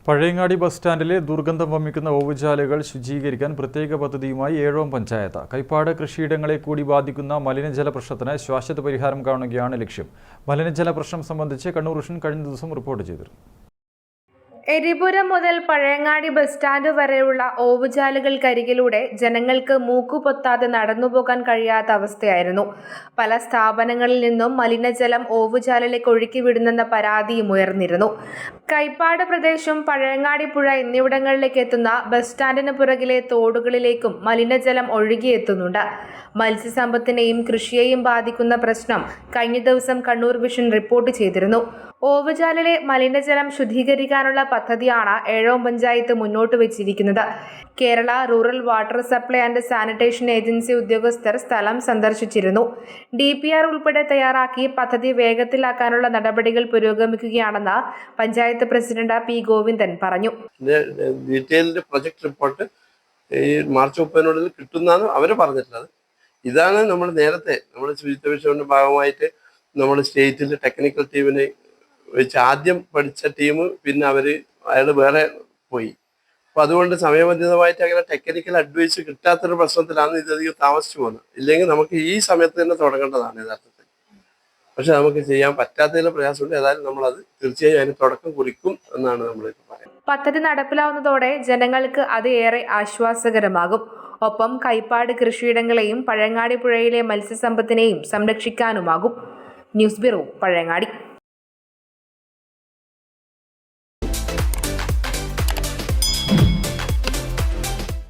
Pazhayangadi bus സ്റ്റാൻഡിലെ ദുർഗന്ധം വമിക്കുന്ന ഓവുചാലുകൾ ശുചീകരിക്കാൻ പ്രത്യേക പദ്ധതിയുമായി ഏഴോം പഞ്ചായത്ത്. കൈപ്പാട് കൃഷിയിടങ്ങളെ കൂടി ബാധിക്കുന്ന മലിനജല പ്രശ്നത്തിന് ശാശ്വത പരിഹാരം കാണുകയാണ് ലക്ഷ്യം. മലിനജല പ്രശ്നം സംബന്ധിച്ച് കണ്ണൂർ വിഷൻ കഴിഞ്ഞ ദിവസം റിപ്പോർട്ട് ചെയ്തിരുന്നു. എരിപുരം മുതൽ പഴയങ്ങാടി ബസ് സ്റ്റാൻഡ് വരെയുള്ള ഓവുചാലുകൾക്കരികിലൂടെ ജനങ്ങൾക്ക് മൂക്കുപൊത്താതെ നടന്നുപോകാൻ കഴിയാത്ത അവസ്ഥയായിരുന്നു. പല സ്ഥാപനങ്ങളിൽ നിന്നും മലിനജലം ഓവുചാലിലേക്ക് ഒഴുക്കിവിടുന്നെന്ന പരാതിയും ഉയർന്നിരുന്നു. കൈപ്പാട് പ്രദേശം, പഴയങ്ങാടി പുഴ എന്നിവിടങ്ങളിലേക്ക് എത്തുന്ന ബസ് സ്റ്റാൻഡിന് പുറകിലെ തോടുകളിലേക്കും മലിനജലം ഒഴുകിയെത്തുന്നുണ്ട്. മത്സ്യസമ്പത്തിനെയും കൃഷിയെയും ബാധിക്കുന്ന പ്രശ്നം കഴിഞ്ഞ ദിവസം കണ്ണൂർ വിഷൻ റിപ്പോർട്ട് ചെയ്തിരുന്നു. ഓവുചാലിലെ മലിനജലം ശുദ്ധീകരിക്കാനുള്ള പദ്ധതിയാണ് ഏഴോം പഞ്ചായത്ത് മുന്നോട്ട് വെച്ചിരിക്കുന്നത്. Kerala rural water supply and sanitation agency ഉദ്യോഗസ്ഥർ സ്ഥലം സന്ദർശിച്ചിരുന്നു. DPR ഉൾപ്പെടെ തയ്യാറാക്കി പദ്ധതി വേഗത്തിലാക്കാനുള്ള നടപടികൾ പുരോഗമിക്കുകയാണെന്ന് പഞ്ചായത്ത് പ്രസിഡന്റ് P. ഗോവിന്ദൻ പറഞ്ഞു. ഡീറ്റെയിൽഡ് പ്രൊജക്ട് റിപ്പോർട്ട് ഈ മാർച്ച് 30 കിട്ടുന്നതാണ് അവർ പറഞ്ഞിട്ടുള്ളത്. ഇതാണ് നമ്മൾ നേരത്തെ ശുചിത്വ മിഷന്റെ ഭാഗമായിട്ട് നമ്മൾ സ്റ്റേറ്റിൽ ടെക്നിക്കൽ ടീമിനെ വെച്ച് ആദ്യം പഠിച്ച ടീം പിന്നെ അയാൾ വേറെ പോയി. അപ്പോൾ അതുകൊണ്ട് സമയബന്ധിതമായിട്ട് അങ്ങനെ ടെക്നിക്കൽ അഡ്വൈസ് കിട്ടാത്തൊരു പ്രശ്നത്തിലാണ് ഇതധികം താമസിച്ചു പോകുന്നത്. ഇല്ലെങ്കിൽ നമുക്ക് ഈ സമയത്ത് തന്നെ തുടങ്ങേണ്ടതാണ് യഥാർത്ഥത്തിൽ. പക്ഷെ നമുക്ക് ചെയ്യാൻ പറ്റാത്തതിലെ പ്രയാസമുണ്ട്. ഏതായാലും നമ്മളത് തീർച്ചയായും അതിന് തുടക്കം കുറിക്കും എന്നാണ് നമ്മളിപ്പോൾ പറയുന്നത്. പദ്ധതി നടപ്പിലാവുന്നതോടെ ജനങ്ങൾക്ക് അത് ഏറെ ആശ്വാസകരമാകും. ഒപ്പം കൈപ്പാട് കൃഷിയിടങ്ങളെയും പഴയങ്ങാടി പുഴയിലെ മത്സ്യസമ്പത്തിനെയും സംരക്ഷിക്കാനുമാകും. News bureau, Pazhayangadi.